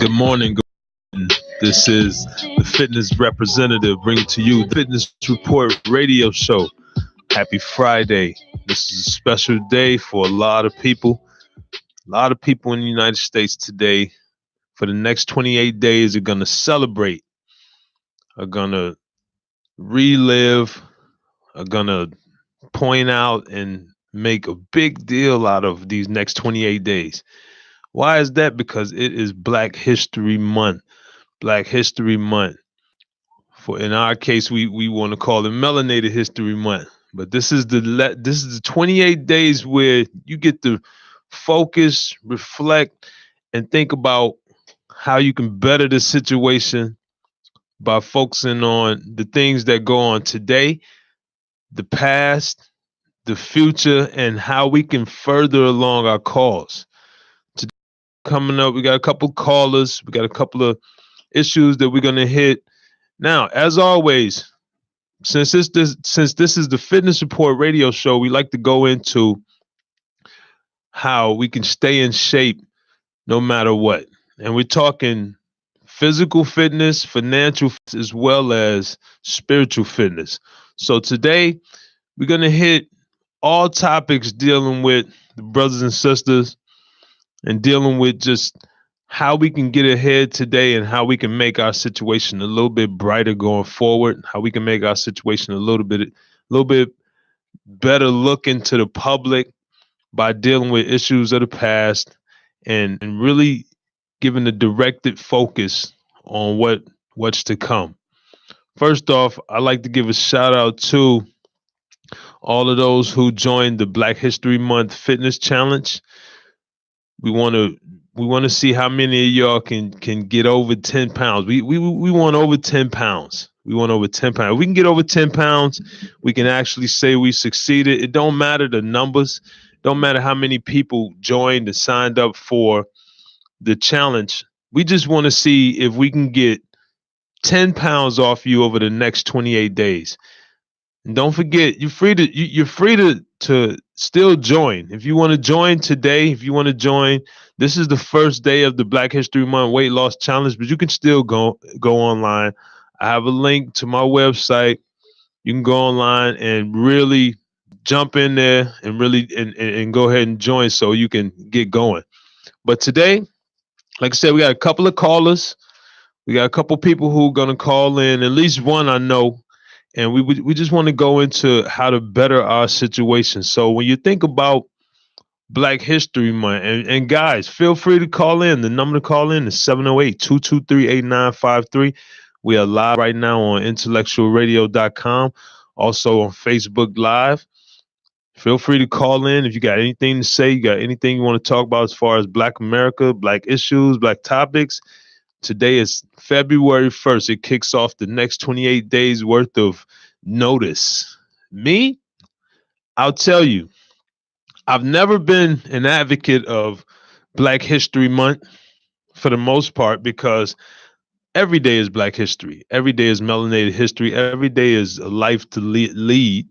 Good morning. This is the Fitness Representative bringing to you the Fitness Report radio show. Happy Friday. This is a special day for a lot of people. A lot of people in the United States today, for the next 28 days, are going to celebrate, are going to relive, are going to point out and make a big deal out of these next 28 days. Why is that? Because it is Black History Month. Black History Month. For in our case, we want to call it Melanated History Month. But this is the 28 days where you get to focus, reflect, and think about how you can better the situation by focusing on the things that go on today, the past, the future, and how we can further along our cause. Today, coming up, we got a couple callers, we got a couple of issues that we're going to hit. Now, as always, since this is the Fitness Report radio show, we like to go into how we can stay in shape no matter what. And we're talking physical fitness, financial fitness, as well as spiritual fitness. So today, we're going to hit all topics dealing with the brothers and sisters and dealing with just how we can get ahead today and how we can make our situation a little bit brighter going forward, how we can make our situation a little bit better looking to the public by dealing with issues of the past and really giving a directed focus on what's to come. First off, I'd like to give a shout out to all of those who joined the Black History Month Fitness Challenge. We want to see how many of y'all can get over 10 pounds. We want over 10 pounds. We want over 10 pounds. If we can get over 10 pounds, we can actually say we succeeded. It don't matter the numbers. Don't matter how many people joined and signed up for the challenge. We just want to see if we can get 10 pounds off you over the next 28 days. And don't forget, you're free to still join. If you want to join today, this is the first day of the Black History Month Weight Loss Challenge, but you can still go online. I have a link to my website. You can go online and really jump in there and really and go ahead and join so you can get going. But today, like I said, we got a couple of callers. We got a couple people who are going to call in, at least one I know. And we just want to go into how to better our situation. So when you think about Black History Month, and guys, feel free to call in. The number to call in is 708-223-8953. We are live right now on IntellectualRadio.com, also on Facebook Live. Feel free to call in if you got anything to say, you got anything you want to talk about as far as Black America, Black issues, Black topics. Today is February 1st. It kicks off the next 28 days worth of notice. Me, I'll tell you, I've never been an advocate of Black History Month for the most part because every day is Black history. Every day is melanated history. Every day is a life to lead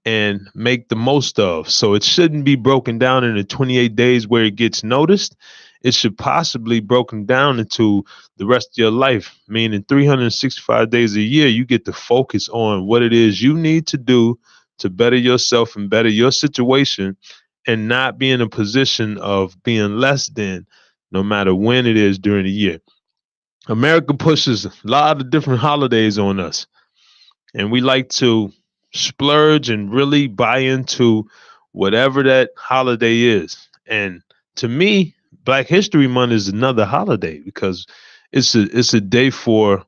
and make the most of. So it shouldn't be broken down into 28 days where it gets noticed. It should possibly broken down into the rest of your life, meaning 365 days a year, you get to focus on what it is you need to do to better yourself and better your situation and not be in a position of being less than no matter when it is during the year. America pushes a lot of different holidays on us, and we like to splurge and really buy into whatever that holiday is. And to me, Black History Month is another holiday because it's a day for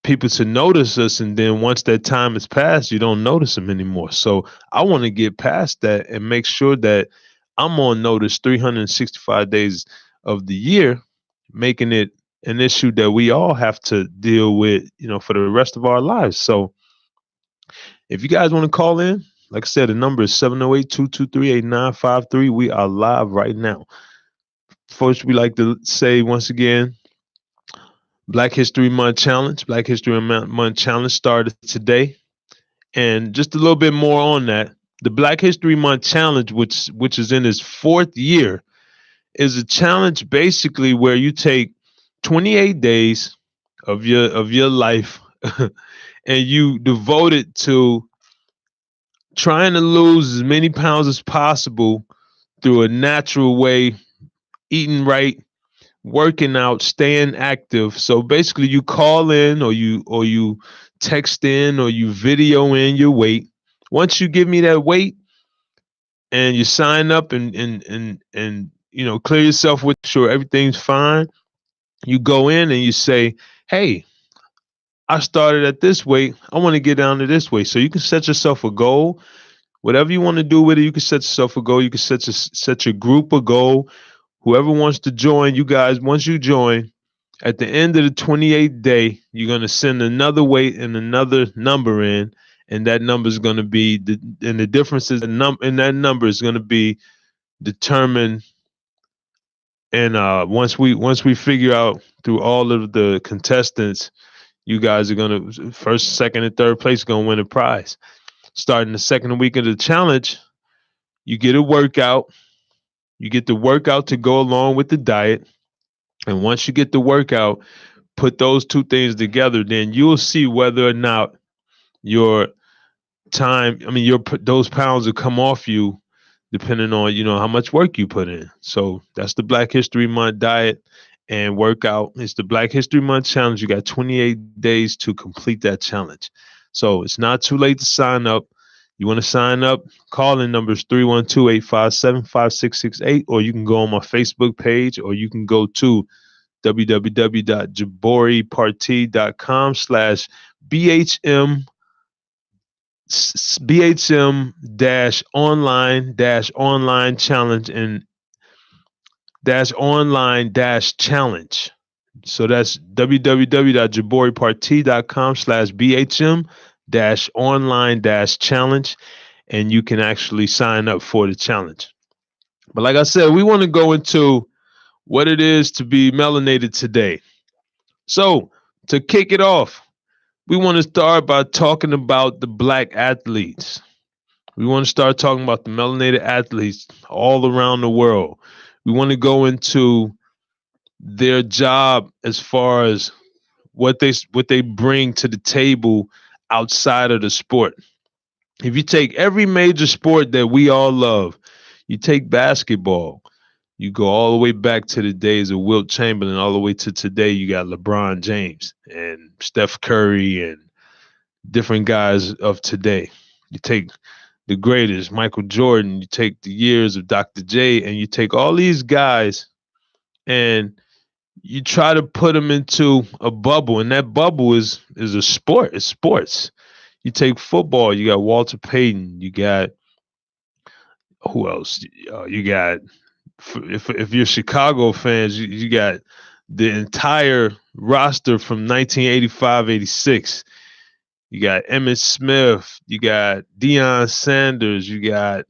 people to notice us, and then once that time is passed, you don't notice them anymore. So I want to get past that and make sure that I'm on notice 365 days of the year, making it an issue that we all have to deal with, for the rest of our lives. So if you guys want to call in, like I said, the number is 708-223-8953. We are live right now. First, we like to say once again, Black History Month Challenge. Black History Month Challenge started today. And just a little bit more on that. The Black History Month Challenge, which is in its fourth year, is a challenge basically where you take 28 days of your life and you devote it to trying to lose as many pounds as possible through a natural way, eating right, working out, staying active. So basically you call in or you text in or you video in your weight. Once you give me that weight and you sign up and you know clear yourself with sure everything's fine, you go in and you say, "Hey, I started at this weight. I want to get down to this weight." So you can set yourself a goal. Whatever you want to do with it, you can set yourself a goal. You can set your group a goal. Whoever wants to join, you guys, once you join, at the end of the 28th day, you're going to send another weight and another number in, and that number is going to be and the difference is in that number is going to be determined. And once we figure out through all of the contestants, you guys are going to first, second, and third place going to win a prize. Starting the second week of the challenge, you get a workout. You get the workout to go along with the diet. And once you get the workout, put those two things together, then you'll see whether or not your those pounds will come off you depending on, you know, how much work you put in. So that's the Black History Month diet and workout. It's the Black History Month challenge. You got 28 days to complete that challenge. So it's not too late to sign up. You want to sign up, call in numbers 312-857-5668, or you can go on my Facebook page, or you can go to www.jaboriparty.com/BHM BHM-online challenge and -online-challenge. So that's www.jaboriparty.com/BHM-online-challenge, and you can actually sign up for the challenge. But like I said, we want to go into what it is to be melanated today. So to kick it off, we want to start by talking about the Black athletes. We want to start talking about the melanated athletes all around the world. We want to go into their job as far as what they bring to the table outside of the sport. If you take every major sport that we all love, you take basketball, you go all the way back to the days of Wilt Chamberlain, all the way to today, you got LeBron James and Steph Curry and different guys of today. You take the greatest, Michael Jordan, you take the years of Dr. J, and you take all these guys and you try to put them into a bubble, and that bubble is a sport. It's sports. You take football, you got Walter Payton, you got who else? You got if you're Chicago fans, you got the entire roster from 1985-86. You got Emmitt Smith, you got Deion Sanders, you got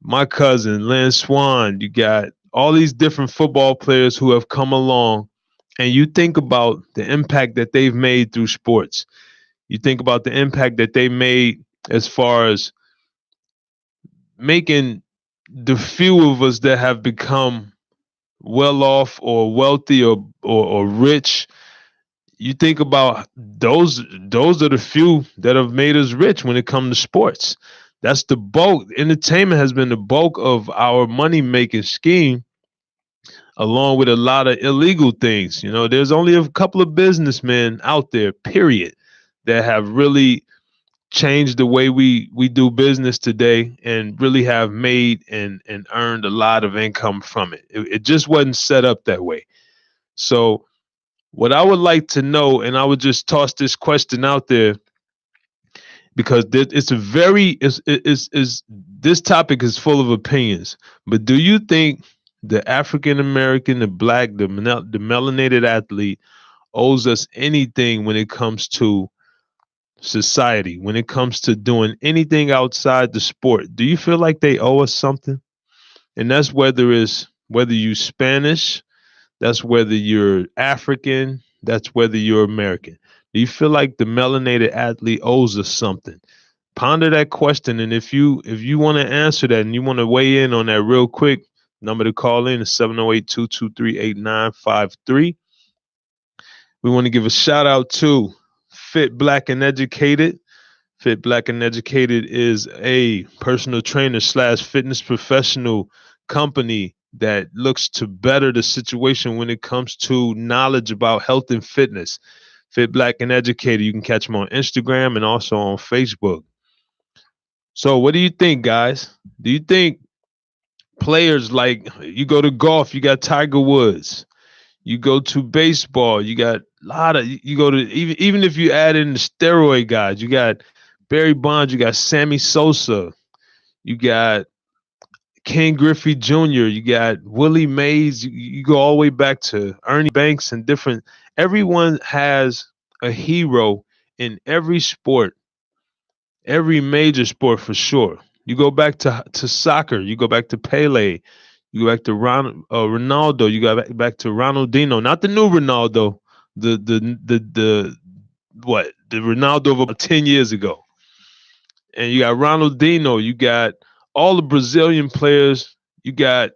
my cousin Lynn Swan, you got all these different football players who have come along, and you think about the impact that they've made through sports. You think about the impact that they made as far as making the few of us that have become well off or wealthy or rich. You think about those are the few that have made us rich when it comes to sports. That's the bulk. Entertainment has been the bulk of our money making scheme, along with a lot of illegal things. You know, there's only a couple of businessmen out there, period, that have really changed the way we do business today and really have made and earned a lot of income from it. It just wasn't set up that way. So what I would like to know, and I would just toss this question out there because it's a very is this topic is full of opinions. But do you think the African American, the Black, the melanated athlete owes us anything when it comes to society, when it comes to doing anything outside the sport? Do you feel like they owe us something? And that's whether you Spanish, that's whether you're African, that's whether you're American. Do you feel like the melanated athlete owes us something? Ponder that question, and if you want to answer that and you want to weigh in on that real quick, number to call in is 708-223-8953. We want to give a shout out to Fit Black and Educated. Fit Black and Educated is a personal trainer slash fitness professional company that looks to better the situation when it comes to knowledge about health and fitness. Fit Black and Educated. You can catch them on Instagram and also on Facebook. So, what do you think, guys? Do you think players like you go to golf, you got Tiger Woods, you go to baseball, you got a lot of you go to even if you add in the steroid guys, you got Barry Bonds, you got Sammy Sosa, you got Ken Griffey Jr., you got Willie Mays, you go all the way back to Ernie Banks and different. Everyone has a hero in every sport, every major sport for sure. You go back to soccer, you go back to Pele, you go back to Ronaldo, you go back to Ronaldinho, not the new Ronaldo, the what the Ronaldo of about 10 years ago. And you got Ronaldinho, you got all the Brazilian players, you got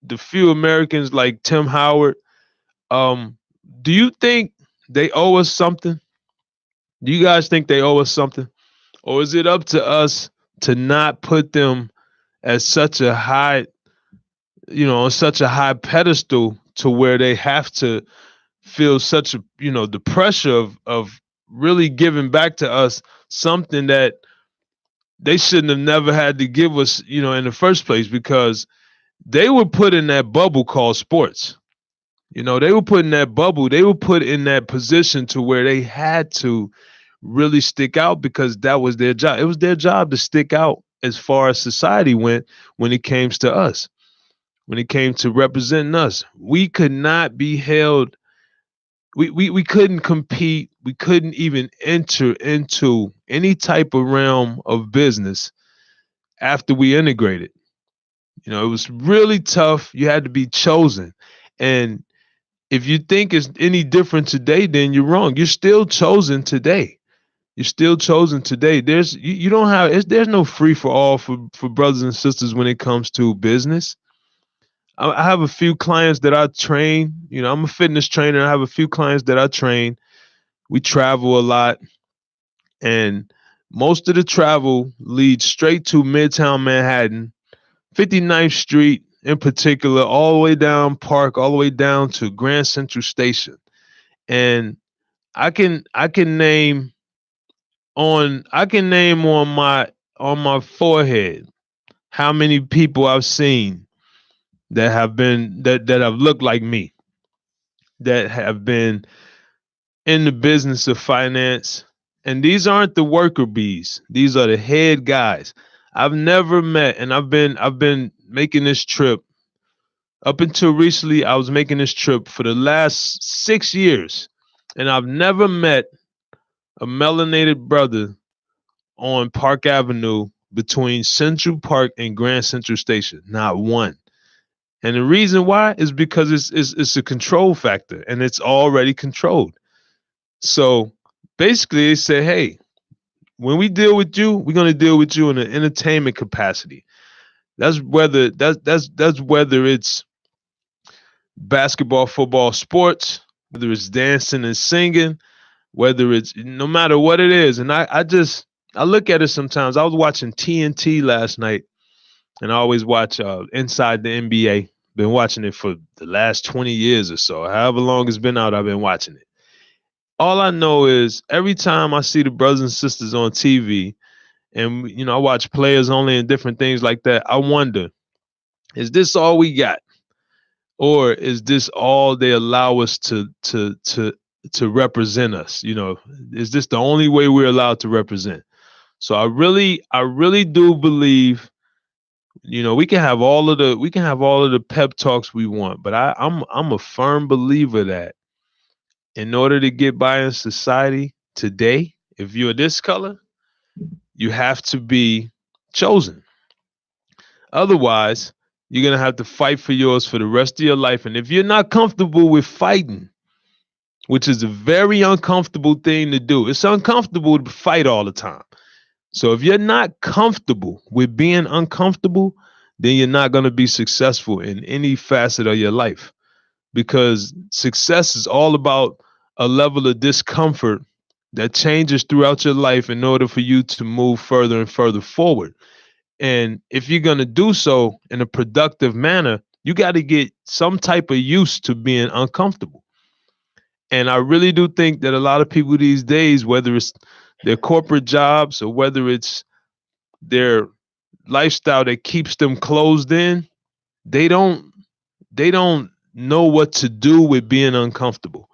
the few Americans like Tim Howard. Do you think they owe us something? Do you guys think they owe us something? Or is it up to us to not put them at such a high, on such a high pedestal to where they have to feel such a, the pressure of really giving back to us something that they shouldn't have never had to give us, in the first place, because they were put in that bubble called sports. They were put in that bubble. They were put in that position to where they had to really stick out because that was their job. It was their job to stick out as far as society went when it came to us, when it came to representing us. We could not be held. We couldn't compete. We couldn't even enter into any type of realm of business after we integrated. It was really tough. You had to be chosen. And if you think it's any different today, then you're wrong. You're still chosen today. You're still chosen today. There's you don't have there's no free for all for brothers and sisters when it comes to business. I have a few clients that I train. I'm a fitness trainer. I have a few clients that I train. We travel a lot, and most of the travel leads straight to Midtown Manhattan, 59th Street in particular, all the way down Park, all the way down to Grand Central Station. And I can name on my forehead how many people I've seen that have been that have looked like me, that have been in the business of finance. And these aren't the worker bees. These are the head guys. I've never met, and I've been making this trip up until recently. I was making this trip for the last 6 years, and I've never met a melanated brother on Park Avenue between Central Park and Grand Central Station. Not one. And the reason why is because it's a control factor, and it's already controlled. So basically, they say, hey, when we deal with you, we're going to deal with you in an entertainment capacity. That's whether it's basketball, football, sports, whether it's dancing and singing, whether it's no matter what it is. And I look at it sometimes. I was watching TNT last night, and I always watch Inside the NBA. Been watching it for the last 20 years or so. However long it's been out, I've been watching it. All I know is every time I see the brothers and sisters on TV, and I watch Players Only and different things like that, I wonder, is this all we got? Or is this all they allow us to represent us? Is this the only way we're allowed to represent? So I really do believe, we can have all of the pep talks we want, but I'm a firm believer that in order to get by in society today, if you're this color, you have to be chosen. Otherwise, you're going to have to fight for yours for the rest of your life. And if you're not comfortable with fighting, which is a very uncomfortable thing to do, it's uncomfortable to fight all the time. So if you're not comfortable with being uncomfortable, then you're not going to be successful in any facet of your life, because success is all about a level of discomfort that changes throughout your life in order for you to move further and further forward. And if you're going to do so in a productive manner, you got to get some type of use to being uncomfortable. And I really do think that a lot of people these days, whether it's their corporate jobs or whether it's their lifestyle that keeps them closed in, they don't know what to do with being uncomfortable.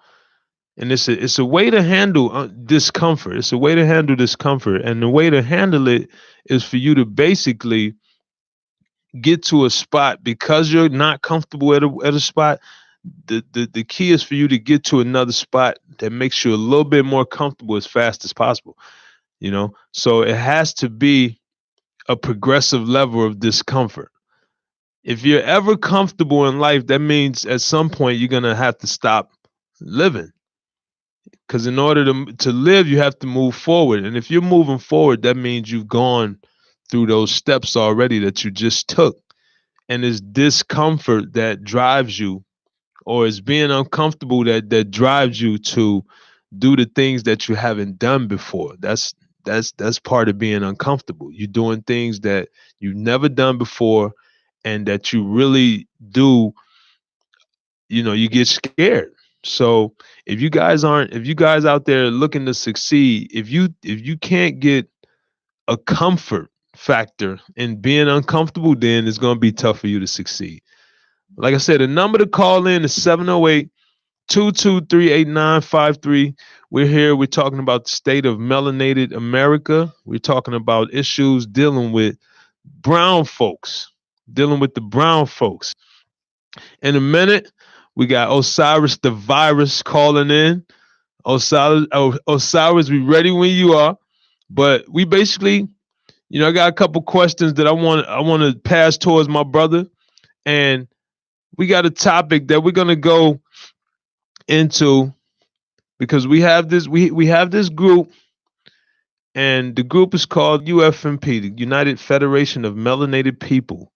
And it's a way to handle discomfort. It's a way to handle discomfort, and the way to handle it is for you to basically get to a spot because you're not comfortable at a spot. The key is for you to get to another spot that makes you a little bit more comfortable as fast as possible. So it has to be a progressive level of discomfort. If you're ever comfortable in life, that means at some point you're gonna have to stop living. Because in order to live, you have to move forward. And if you're moving forward, that means you've gone through those steps already that you just took. And it's discomfort that drives you, or it's being uncomfortable that drives you to do the things that you haven't done before. That's part of being uncomfortable. You're doing things that you've never done before and that you really do, you get scared. So if you guys out there looking to succeed, if you can't get a comfort factor in being uncomfortable, then it's going to be tough for you to succeed. Like I said, the number to call in is 708-223-8953. We're here. We're talking about the state of melanated America. We're talking about issues dealing with brown folks, dealing with the brown folks. In a minute, we got Osiris the Virus calling in. Osiris, we ready when you are. But we basically, I got a couple questions that I want to pass towards my brother, and we got a topic that we're gonna go into because we have this group, and the group is called UFMP, the United Federation of Melanated People.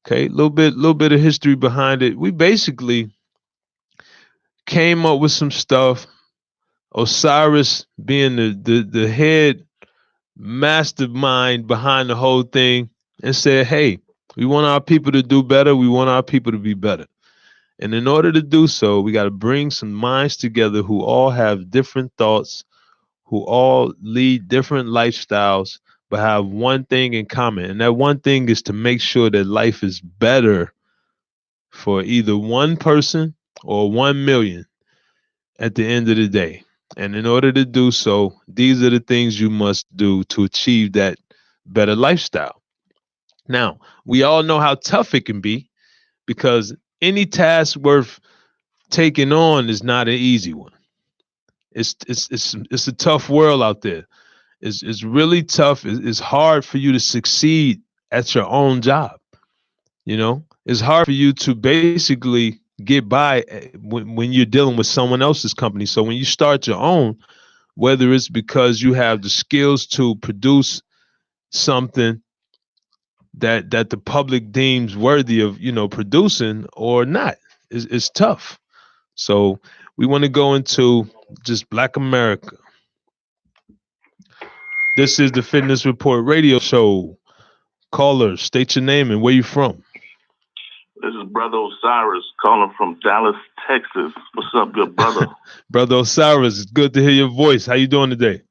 Okay, little bit of history behind it. We basically came up with some stuff. Osiris being the head mastermind behind the whole thing, and said, hey, we want our people to do better. We want our people to be better. And in order to do so, we got to bring some minds together who all have different thoughts, who all lead different lifestyles, but have one thing in common. And that one thing is to make sure that life is better for either one person or 1 million at the end of the day. And in order to do so, these are the things you must do to achieve that better lifestyle. Now, we all know how tough it can be because any task worth taking on is not an easy one. It's a tough world out there. It's really tough. It's hard for you to succeed at your own job. It's hard for you to basically get by when you're dealing with someone else's company. So when you start your own, whether it's because you have the skills to produce something that the public deems worthy of, producing or not, it's tough. So we want to go into just Black America. This is the Fitness Report radio show. Caller, state your name and where you from. This is Brother Osiris calling from Dallas, Texas. What's up, good brother? Brother Osiris, it's good to hear your voice. How you doing today?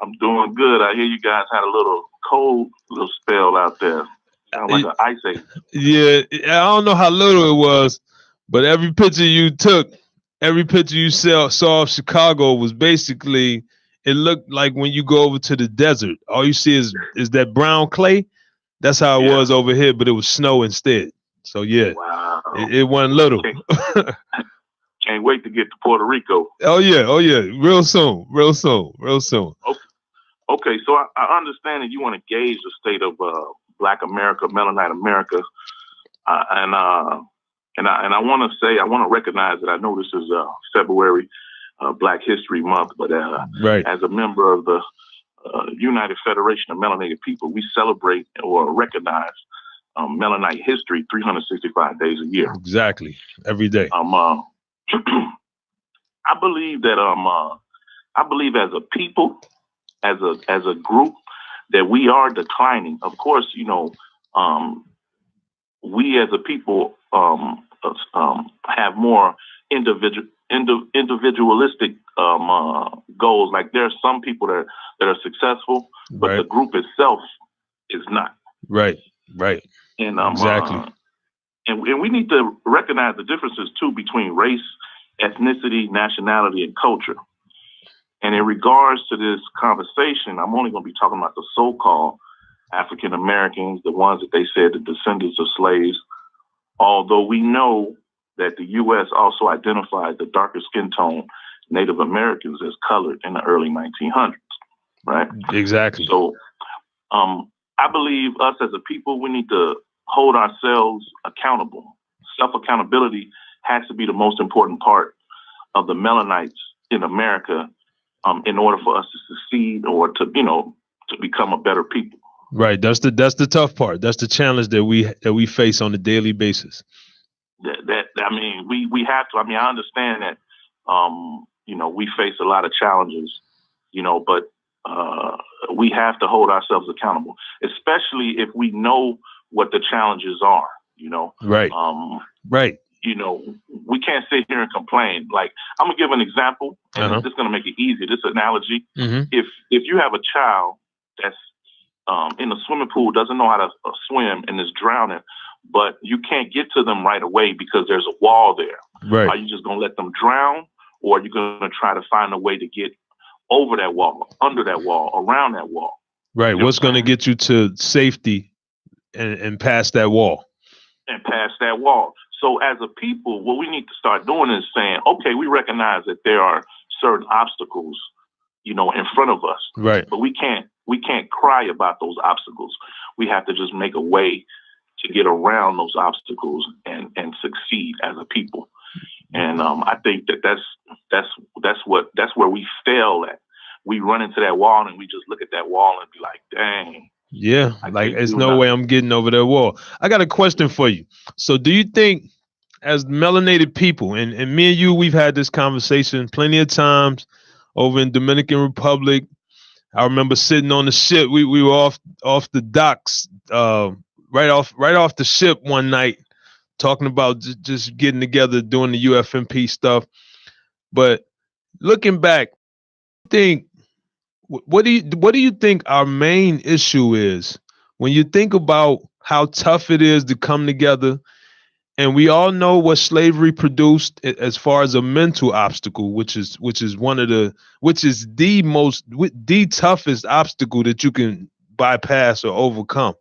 I'm doing good. I hear you guys had a little cold little spell out there. Sound like an ice age. Yeah, I don't know how little it was, but every picture you took, every picture you saw of Chicago was basically, it looked like when you go over to the desert. All you see is that brown clay. That's how it was over here, but it was snow instead. So yeah, wow. It wasn't little. Can't wait to get to Puerto Rico. Oh yeah, real soon. Okay, so I understand that you want to gauge the state of Black America, Melanated America, and I want to say, I want to recognize that I know this is February, Black History Month, but right. As a member of the United Federation of Melanated People, we celebrate or recognize Melanite history 365 days a year. Exactly, every day. I believe that I believe as a people, as a group, that we are declining. Of course, we as a people have more individualistic goals. Like there are some people that are successful, but Right. the group itself is not. Right. And Exactly. And we need to recognize the differences too between race, ethnicity, nationality, and culture. And in regards to this conversation, I'm only going to be talking about the so-called African Americans, the ones that they said the descendants of slaves, although we know that the U.S. also identified the darker skin tone Native Americans as colored in the early 1900s, right? Exactly. So I believe us as a people, we need to hold ourselves accountable. Self-accountability has to be the most important part of the Melanites in America in order for us to succeed or to become a better people. Right. That's the tough part. That's the challenge that we face on a daily basis. We have to. I mean, I understand that we face a lot of challenges, but we have to hold ourselves accountable, especially if we know what the challenges are. Right. Right. We can't sit here and complain. Like, I'm gonna give an example, and Uh-huh. it's just gonna make it easy. This analogy: Mm-hmm. if you have a child that's in a swimming pool, doesn't know how to swim, and is drowning, but you can't get to them right away because there's a wall there. Right. Are you just gonna let them drown, or are you gonna try to find a way to get over that wall, under that wall, around that wall? Right. What's going to get you to safety and past that wall? And past that wall. So as a people, what we need to start doing is saying, okay, we recognize that there are certain obstacles, in front of us. Right. But we can't cry about those obstacles. We have to just make a way to get around those obstacles and succeed as a people. And I think that's where we fail at. We run into that wall and we just look at that wall and be like, dang. Yeah, like there's no way I'm getting over that wall. I got a question for you. So do you think, as melanated people, and me and you, we've had this conversation plenty of times over in Dominican Republic. I remember sitting on the ship. We were off the docks, right off the ship one night, talking about just getting together, doing the UFMP stuff. But looking back, what do you think our main issue is when you think about how tough it is to come together? And we all know what slavery produced as far as a mental obstacle, which is the toughest obstacle that you can bypass or overcome.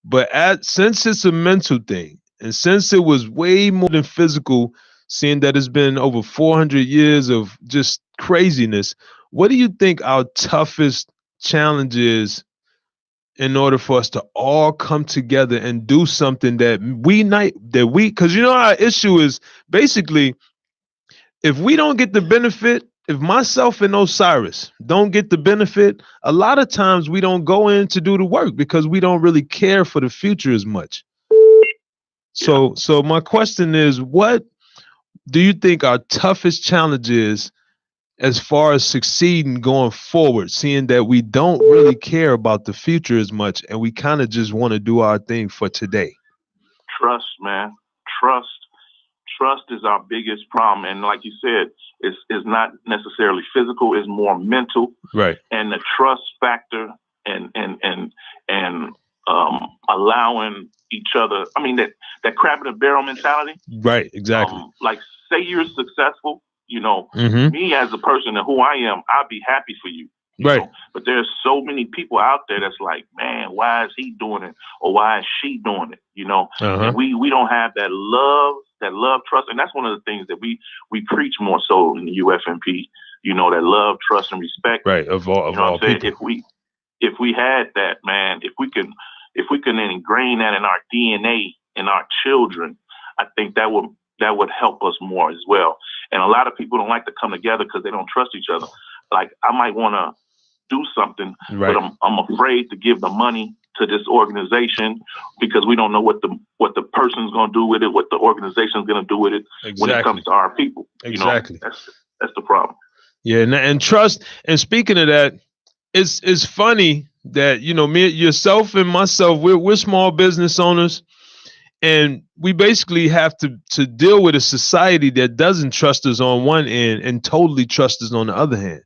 But since it's a mental thing, and since it was way more than physical, seeing that it's been over 400 years of just craziness, what do you think our toughest challenge is in order for us to all come together and do something because our issue is basically, if we don't get the benefit, if myself and Osiris don't get the benefit, a lot of times we don't go in to do the work because we don't really care for the future as much. So my question is, what do you think our toughest challenge is as far as succeeding going forward, seeing that we don't really care about the future as much and we kind of just want to do our thing for today? Trust, man. Trust is our biggest problem. And like you said, it's not necessarily physical, it's more mental. Right. And the trust factor and allowing each other, I mean, that crab in a barrel mentality. Right, exactly. Like, say you're successful, me as a person and who I am, I'd be happy for you. Right. But there's so many people out there that's like, man, why is he doing it? Or why is she doing it? And we don't have that love, trust. And that's one of the things that we preach more so in the UFMP, that love, trust, and respect. Right. Of all people. If we had that, man, if we can ingrain that in our DNA, in our children, I think that would help us more as well. And a lot of people don't like to come together because they don't trust each other. Like, I might want to do something, right, but I'm afraid to give the money to this organization because we don't know what the person's going to do with it, what the organization's going to do with it. Exactly. When it comes to our people. Exactly. That's the problem. Yeah, and trust. And speaking of that, it's funny that me, yourself, and myself, we're small business owners, and we basically have to deal with a society that doesn't trust us on one end and totally trust us on the other hand.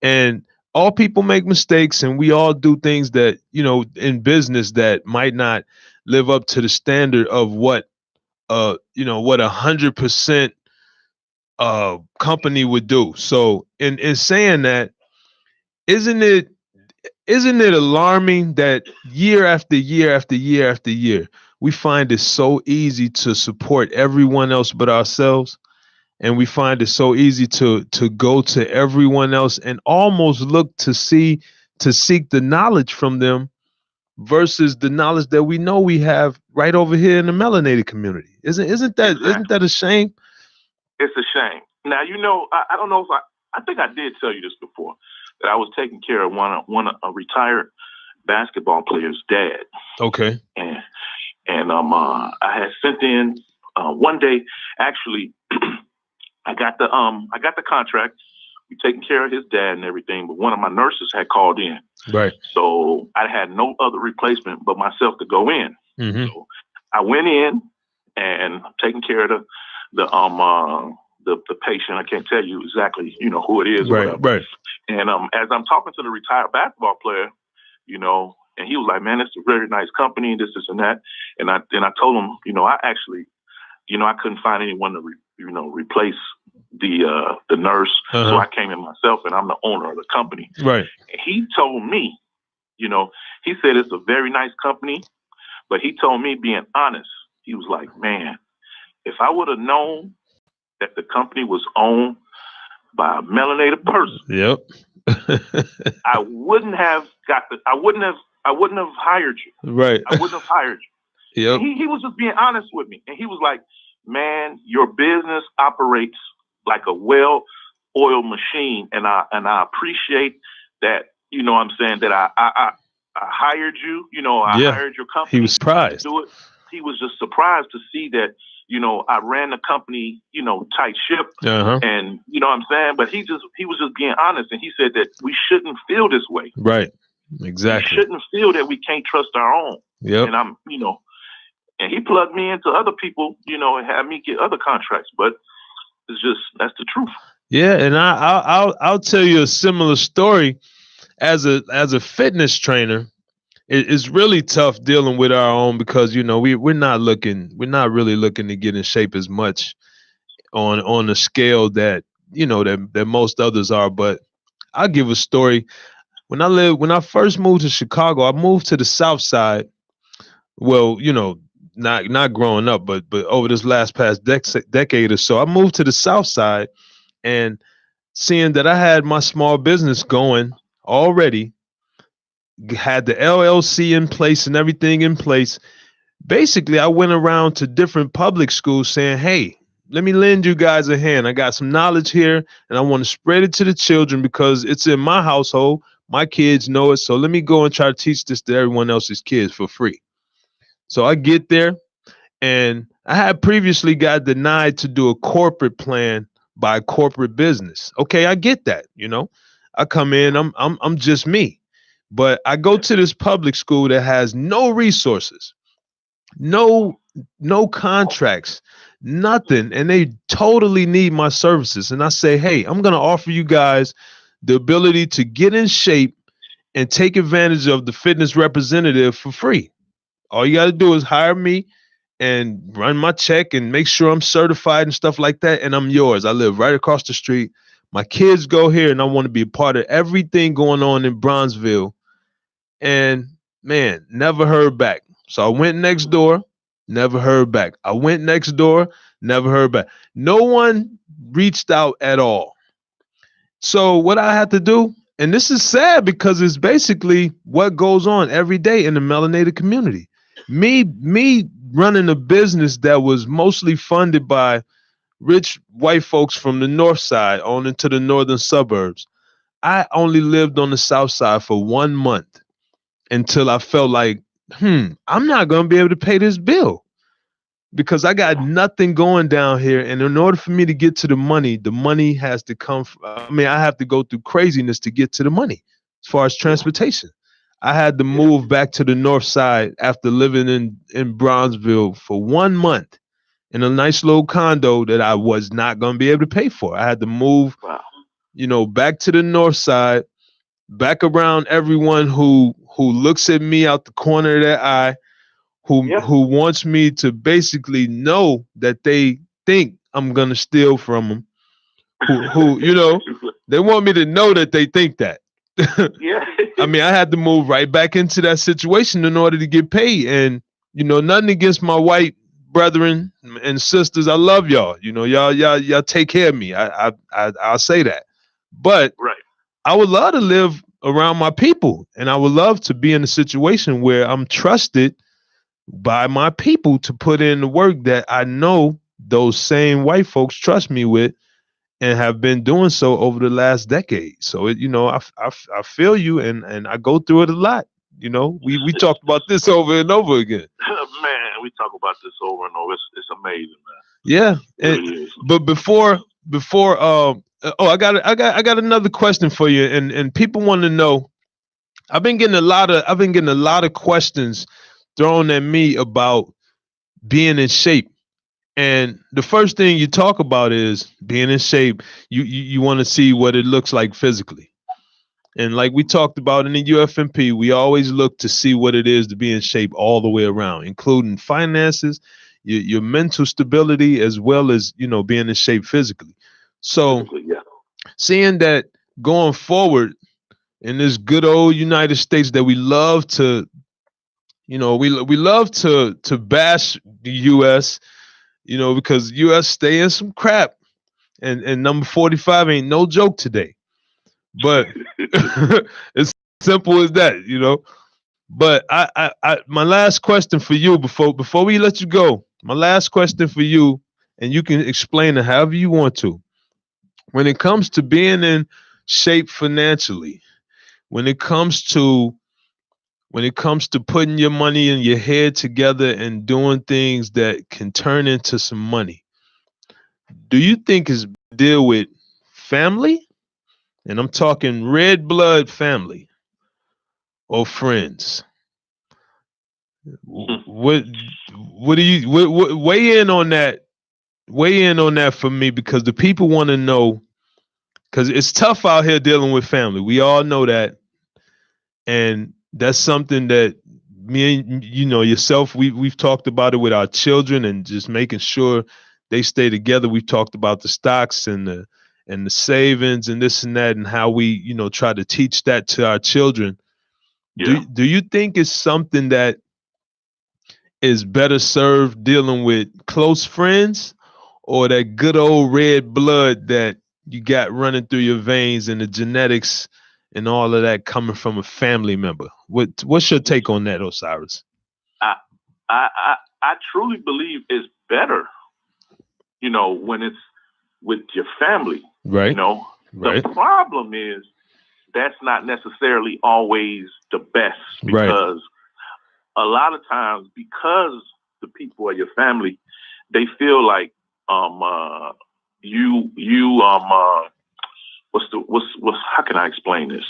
And all people make mistakes, and we all do things that in business that might not live up to the standard of what what 100% company would do. So in saying that, isn't it isn't it alarming that year after year after year after year, we find it so easy to support everyone else but ourselves? And we find it so easy to go to everyone else and almost look to seek the knowledge from them versus the knowledge that we know we have right over here in the melanated community. Isn't that a shame? It's a shame. Now, I don't know if I think I did tell you this before, that I was taking care of a retired basketball player's dad. Okay. And I had sent in one day, actually, I got the contract. We taking care of his dad and everything, but one of my nurses had called in. Right. So I had no other replacement but myself to go in. Mm-hmm. So I went in and taking care of the patient. I can't tell you exactly, who it is. Right. Or whatever. Right. And as I'm talking to the retired basketball player, and he was like, "Man, it's a very nice company, this and that." And I told him, I actually, I couldn't find anyone to replace the nurse, so I came in myself, and I'm the owner of the company. Right. And he told me, he said it's a very nice company, but he told me, being honest, he was like, "Man, if I would have known that the company was owned by a melanated person, yep, I wouldn't have hired you. Right. I wouldn't have hired you." Yep. He was just being honest with me, and he was like, "Man, your business operates like a well-oiled machine, and I appreciate that. I'm saying that I hired you. I hired your company." He was surprised. To do it. He was just surprised to see that I ran the company tight ship, and what I'm saying. But he was just being honest, and he said that we shouldn't feel this way. Right. Exactly. We shouldn't feel that we can't trust our own. Yep. And and he plugged me into other people, and had me get other contracts. But that's the truth. Yeah, and I'll tell you a similar story. As a fitness trainer, it's really tough dealing with our own because we're not really looking to get in shape as much on a scale that that most others are. But I'll give a story. When I first moved to Chicago, I moved to the South Side. Well, not growing up, but over this past decade or so, I moved to the South Side, and seeing that I had my small business going already, had the LLC in place and everything in place. Basically, I went around to different public schools saying, "Hey, let me lend you guys a hand. I got some knowledge here, and I want to spread it to the children because it's in my household. My kids know it, so let me go and try to teach this to everyone else's kids for free." So I get there, and I had previously got denied to do a corporate plan by a corporate business. Okay, I get that. I come in, I'm just me, but I go to this public school that has no resources, no contracts, nothing, and they totally need my services. And I say, "Hey, I'm gonna offer you guys the ability to get in shape and take advantage of the fitness representative for free. All you got to do is hire me and run my check and make sure I'm certified and stuff like that, and I'm yours. I live right across the street. My kids go here, and I want to be a part of everything going on in Bronzeville." And man, never heard back. So I went next door, never heard back. I went next door, never heard back. No one reached out at all. So what I had to do, and this is sad because it's basically what goes on every day in the melanated community. Me running a business that was mostly funded by rich white folks from the north side on into the northern suburbs. I only lived on the south side for 1 month until I felt like, I'm not going to be able to pay this bill. because I got nothing going down here, and in order for me to get to the money has to come. I mean, I have to go through craziness to get to the money. As far as transportation, I had to move back to the north side after living in Bronzeville for 1 month in a nice little condo that I was not going to be able to pay for. I had to move, back to the north side, back around everyone who looks at me out the corner of their eye, who wants me to basically know that they think I'm gonna steal from them. Who they want me to know that they think that. I mean, I had to move right back into that situation in order to get paid. And nothing against my white brethren and sisters. I love y'all. Y'all take care of me. I'll say that. But I would love to live around my people, and I would love to be in a situation where I'm trusted by my people to put in the work that I know those same white folks trust me with and have been doing so over the last decade. So I feel you, and I go through it a lot. We talked about this over and over again. Man, we talk about this over and over. It's amazing, man. Yeah. But before I got another question for you, and people want to know. I've been getting a lot of questions thrown at me about being in shape. And the first thing you talk about is being in shape. You want to see what it looks like physically. And like we talked about in the UFMP, we always look to see what it is to be in shape all the way around, including finances, your mental stability, as well as, being in shape physically. So seeing that going forward in this good old United States that we love to, we love to bash the US, because US stay in some crap, and number 45 ain't no joke today. But it's simple as that. But my last question for you before we let you go, my last question for you, and you can explain it however you want to. When it comes to being in shape financially, when it comes to putting your money in your head together and doing things that can turn into some money, do you think it's deal with family? And I'm talking red blood family or friends. What do you weigh in on that? Weigh in on that for me, because the people want to know, because it's tough out here dealing with family. We all know that. And that's something that me and yourself, we've talked about it with our children, and just making sure they stay together. We've talked about the stocks and the savings and this and that, and how we try to teach that to our children. Do you think it's something that is better served dealing with close friends, or that good old red blood that you got running through your veins, and the genetics and all of that coming from a family member? What's your take on that, Osiris? I truly believe it's better, when it's with your family. Right. The problem is that's not necessarily always the best, because a lot of times, because the people are your family, they feel like how can I explain this?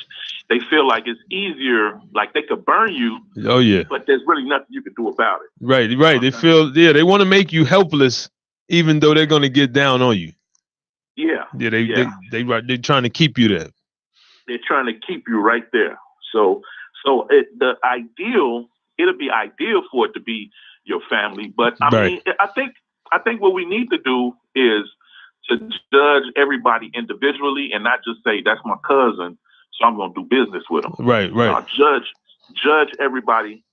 They feel like it's easier, like they could burn you. Oh yeah. But there's really nothing you can do about it. Right. They feel, they want to make you helpless, even though they're going to get down on you. Yeah. They're trying to keep you there. They're trying to keep you right there. So it'll be ideal for it to be your family. But I mean, I think what we need to do is to judge everybody individually, and not just say that's my cousin, so I'm going to do business with them. Right. Judge everybody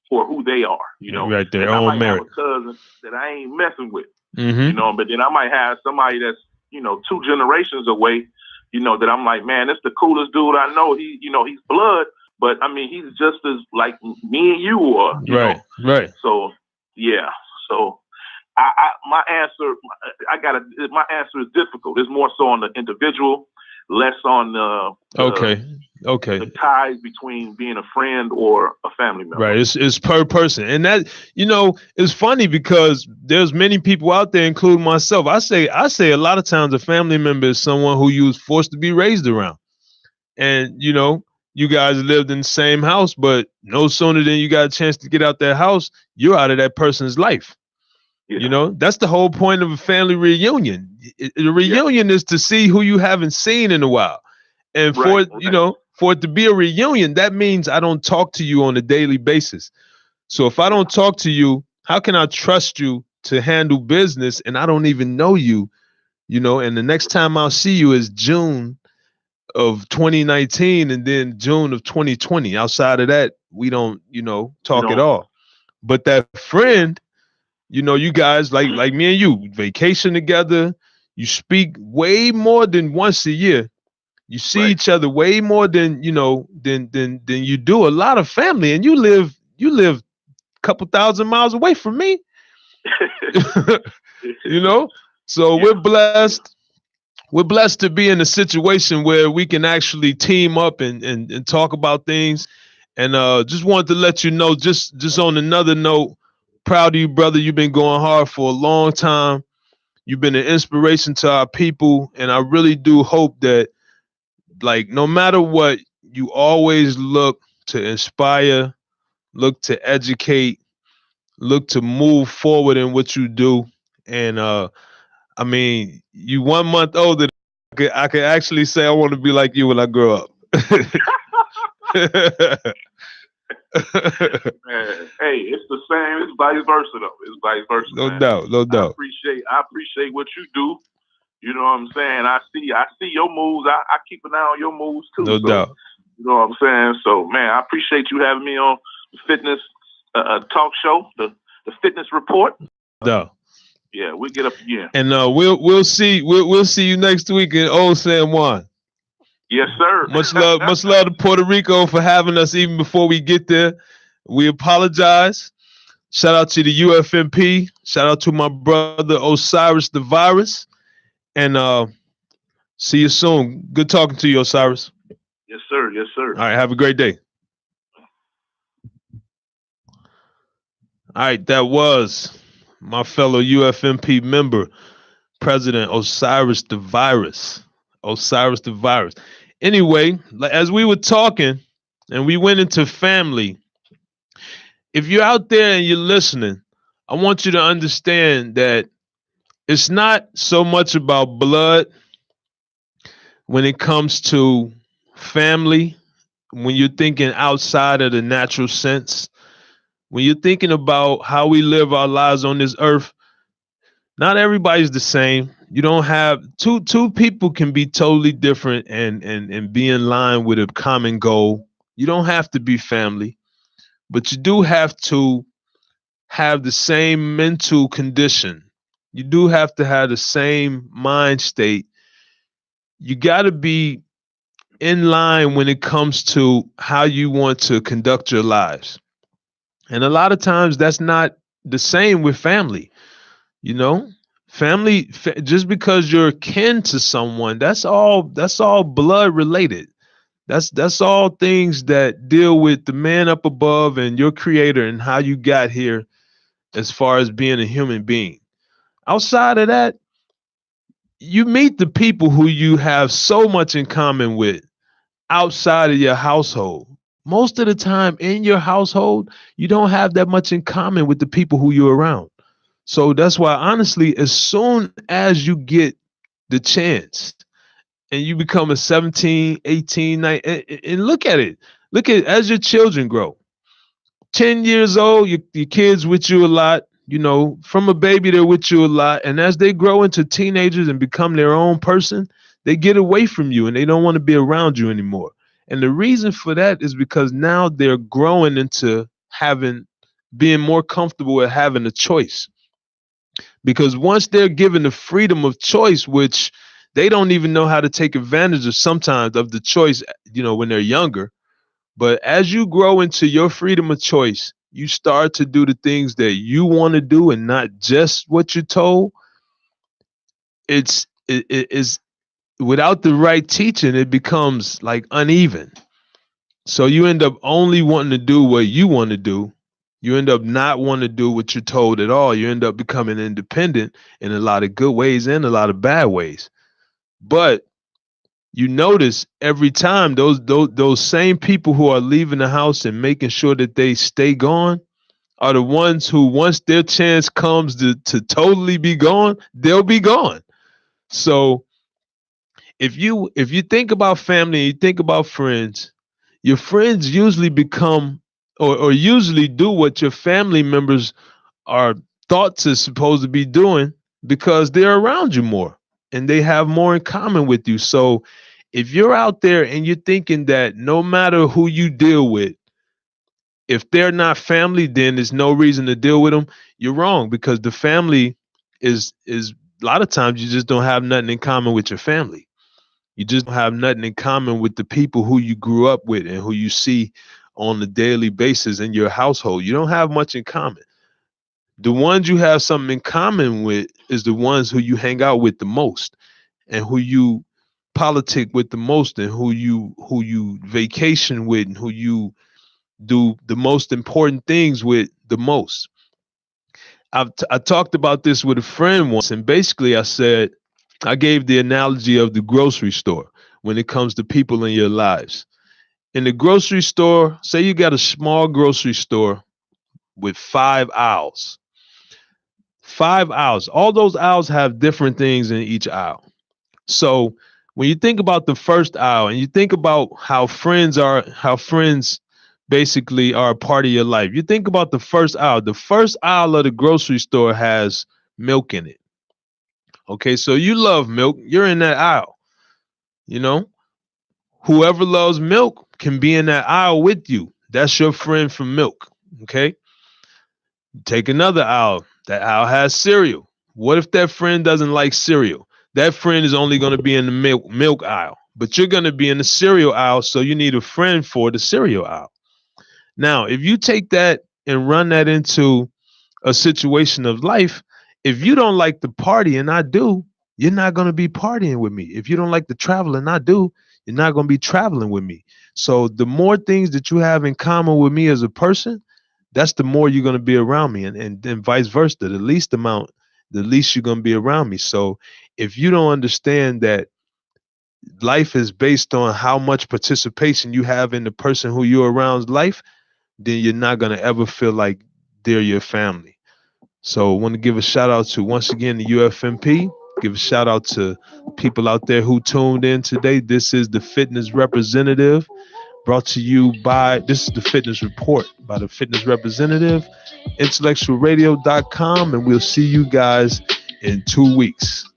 for who they are. Right there. And I might have a cousin that I ain't messing with. Mm-hmm. But then I might have somebody that's 2 generations away. That I'm like, man, that's the coolest dude I know. He's blood, but I mean, he's just as like me and you are. Right. So yeah. So my answer is difficult. It's more so on the individual. less on the Okay. the ties between being a friend or a family member. Right. It's per person. And that, it's funny because there's many people out there, including myself. I say a lot of times a family member is someone who you was forced to be raised around. And you guys lived in the same house, but no sooner than you got a chance to get out that house, you're out of that person's life. Yeah. That's the whole point of a family reunion. The Yeah. reunion is to see who you haven't seen in a while. And Right. for it to be a reunion, that means I don't talk to you on a daily basis. So if I don't talk to you, how can I trust you to handle business and I don't even know you, and the next time I'll see you is June of 2019 and then June of 2020. Outside of that, we don't, You talk at know. all. But that friend, you guys like me and you vacation together. You speak way more than once a year. You see Right. each other way more than than you do a lot of family, and you live a couple thousand miles away from me. you know, so Yeah. we're blessed. We're blessed to be in a situation where we can actually team up and talk about things. And just wanted to let you know, just on another note, proud of you, brother. You've been going hard for a long time. You've been an inspiration to our people, and I really do hope that, like, no matter what, you always look to inspire, look to educate, look to move forward in what you do. And I mean, you 1 month older. I could actually say I want to be like you when I grow up. Man, hey, it's the same. It's vice versa though. It's vice versa, No man. doubt, no I doubt, appreciate what you do. You know what I'm saying? I see your moves. I keep an eye on your moves too. no So doubt, you know what I'm saying? So man, I appreciate you having me on the fitness talk show, the fitness report. no doubt. Yeah, we get up again. And we'll see you next week in Old San Juan. Yes, sir. Much love to Puerto Rico for having us even before we get there. We apologize. Shout out to the UFMP. Shout out to my brother Osiris the Virus. And see you soon. Good talking to you, Osiris. Yes, sir. Yes, sir. All right, have a great day. All right, that was my fellow UFMP member, President Osiris the Virus. Osiris the Virus. Anyway, as we were talking and we went into family, if you're out there and you're listening, I want you to understand that it's not so much about blood when it comes to family, when you're thinking outside of the natural sense, when you're thinking about how we live our lives on this earth. Not everybody's the same. You don't have two people can be totally different and be in line with a common goal. You don't have to be family, but you do have to have the same mental condition. You do have to have the same mind state. You got to be in line when it comes to how you want to conduct your lives. And a lot of times that's not the same with family. You know, just because you're kin to someone, that's all blood related. That's all things that deal with the man up above and your creator and how you got here as far as being a human being. Outside of that, you meet the people who you have so much in common with outside of your household. Most of the time in your household, you don't have that much in common with the people who you're around. So that's why, honestly, as soon as you get the chance and you become a 17, 18, 19, and look at it, as your children grow. 10 years old, your kids with you a lot. From a baby, they're with you a lot. And as they grow into teenagers and become their own person, they get away from you and they don't want to be around you anymore. And the reason for that is because now they're growing into being more comfortable with having a choice. Because once they're given the freedom of choice, which they don't even know how to take advantage of sometimes of the choice, when they're younger. But as you grow into your freedom of choice, you start to do the things that you want to do and not just what you're told. It's without the right teaching, it becomes like uneven. So you end up only wanting to do what you want to do. You end up not wanting to do what you're told at all. You end up becoming independent in a lot of good ways and a lot of bad ways. But you notice every time those same people who are leaving the house and making sure that they stay gone are the ones who, once their chance comes to totally be gone, they'll be gone. So if you think about family and you think about friends, your friends usually become or usually do what your family members are thought to supposed to be doing because they're around you more and they have more in common with you. So if you're out there and you're thinking that no matter who you deal with, if they're not family, then there's no reason to deal with them, you're wrong, because the family is a lot of times you just don't have nothing in common with your family. You just don't have nothing in common with the people who you grew up with and who you see on a daily basis in your household. You don't have much in common. The ones you have something in common with is the ones who you hang out with the most and who you politic with the most and who you vacation with and who you do the most important things with the most. I talked about this with a friend once, and basically I gave the analogy of the grocery store when it comes to people in your lives. In the grocery store, say you got a small grocery store with 5 aisles. 5 aisles. All those aisles have different things in each aisle. So when you think about the first aisle and you think about how friends basically are a part of your life, you think about the first aisle. The first aisle of the grocery store has milk in it. Okay, so you love milk, you're in that aisle. You know, whoever loves milk can be in that aisle with you. That's your friend for milk. Okay, take another aisle. That aisle has cereal. What if that friend doesn't like cereal? That friend is only going to be in the milk aisle, but you're going to be in the cereal aisle, so you need a friend for the cereal aisle. Now, if you take that and run that into a situation of life, if you don't like the party and I do, you're not going to be partying with me. If you don't like the travel and I do, you're not going to be traveling with me. So the more things that you have in common with me as a person, that's the more you're going to be around me, and then vice versa. The least amount, the least you're going to be around me. So if you don't understand that life is based on how much participation you have in the person who you're around's life, then you're not going to ever feel like they're your family. So I want to give a shout out to, once again, the UFMP. Give a shout out to people out there who tuned in today. This is the Fitness Representative, brought to you by, this is the Fitness Report by the Fitness Representative, IntellectualRadio.com, and we'll see you guys in 2 weeks.